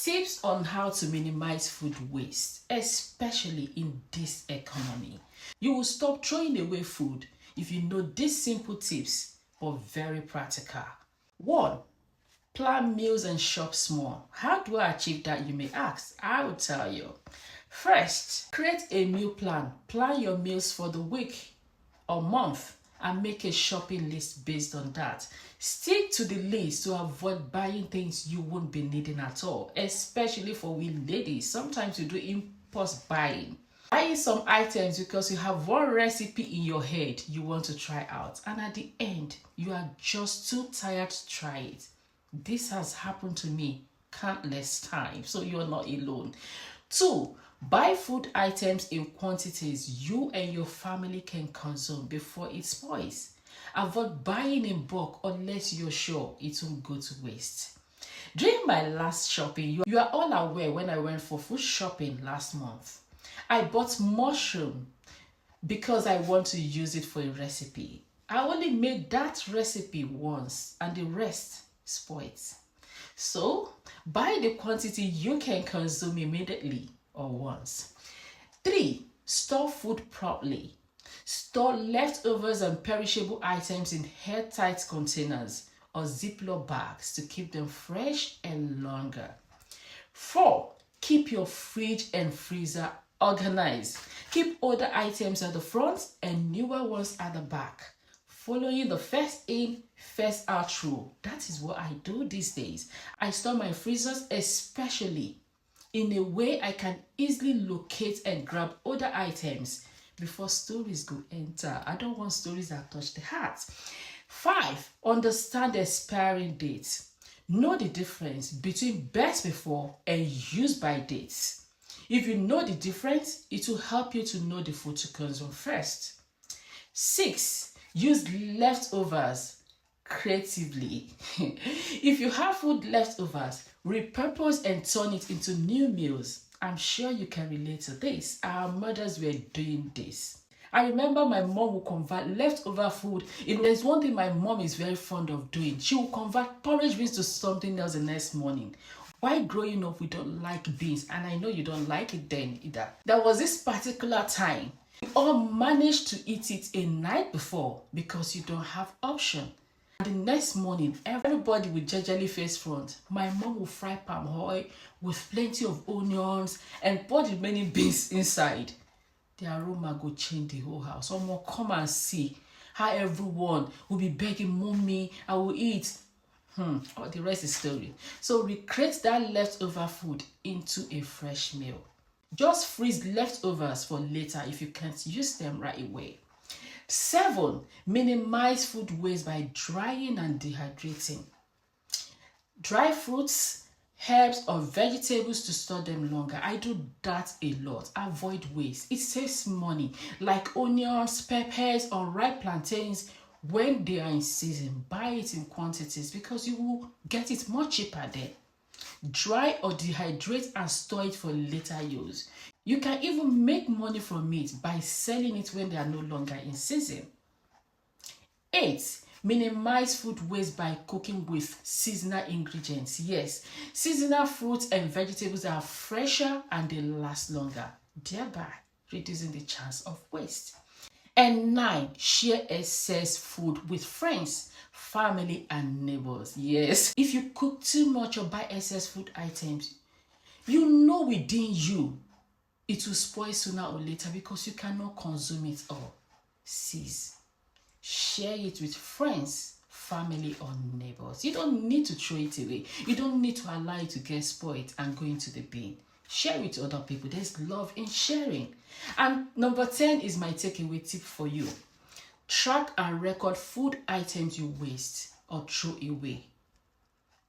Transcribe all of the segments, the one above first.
Tips on how to minimize food waste, especially in this economy. You will stop throwing away food if you know these simple tips, but very practical. 1. Plan meals and shop small. How do I achieve that, you may ask? I will tell you. First, create a meal plan. Plan your meals for the week or month and make a shopping list based on that. Stick to the list to avoid buying things you won't be needing at all, especially for we ladies. Sometimes you do impulse buying. Buying some items because you have one recipe in your head you want to try out, and at the end, you are just too tired to try it. This has happened to me countless times, so you're not alone. 2. Buy food items in quantities you and your family can consume before it spoils. Avoid buying in bulk unless you're sure it won't go to waste. During my last shopping, you are all aware when I went for food shopping last month. I bought mushroom because I want to use it for a recipe. I only made that recipe once and the rest spoiled. So, buy the quantity you can consume immediately or once. 3. Store food properly. Store leftovers and perishable items in airtight containers or Ziploc bags to keep them fresh and longer. 4. Keep your fridge and freezer organized. Keep older items at the front and newer ones at the back. Following the first in, first out rule. That is what I do these days. I store my freezers especially in a way I can easily locate and grab other items before stories go enter. I don't want stories that touch the heart. 5. Understand the expiring dates. Know the difference between best before and use by dates. If you know the difference, it will help you to know the food to consume first. 6. Use leftovers creatively. If you have food leftovers, repurpose and turn it into new meals. I'm sure you can relate to this. Our mothers were doing this. I remember my mom would convert leftover food. There's one thing my mom is very fond of doing. She will convert porridge beans to something else the next morning. While growing up, we don't like beans, and I know you don't like it then either. There was this particular time we all managed to eat it a night before because you don't have option. The next morning, everybody will gingerly face front. My mom will fry palm oil with plenty of onions and pour the many beans inside. The aroma will change the whole house. Someone come and see how everyone will be begging, "Mommy, I will eat." Oh, the rest is story. So recreate that leftover food into a fresh meal. Just freeze leftovers for later if you can't use them right away. 7. Minimize food waste by drying and dehydrating. Dry fruits, herbs, or vegetables to store them longer. I do that a lot. Avoid waste. It saves money. Like onions, peppers, or ripe plantains, when they are in season, buy it in quantities because you will get it much cheaper then. Dry or dehydrate and store it for later use. You can even make money from it by selling it when they are no longer in season. 8. Minimize food waste by cooking with seasonal ingredients. Yes, seasonal fruits and vegetables are fresher and they last longer, thereby reducing the chance of waste. And 9. Share excess food with friends, family, and neighbors. Yes, if you cook too much or buy excess food items, you know within you it will spoil sooner or later because you cannot consume it all. Cease. Share it with friends, family, or neighbors. You don't need to throw it away. You don't need to allow it to get spoiled and go into the bin. Share it with other people. There's love in sharing. And number 10 is my takeaway tip for you. Track and record food items you waste or throw away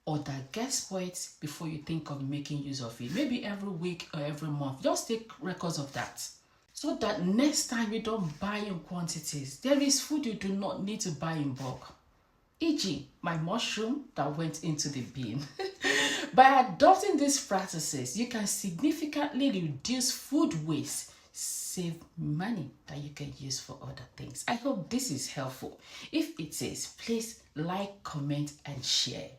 or that get spoiled before you think of making use of it. Maybe every week or every month. Just take records of that so that next time you don't buy in quantities. There is food you do not need to buy in bulk. E.g., my mushroom that went into the bin. By adopting these practices, you can significantly reduce food waste, save money that you can use for other things. I hope this is helpful. If it is, please like, comment, and share.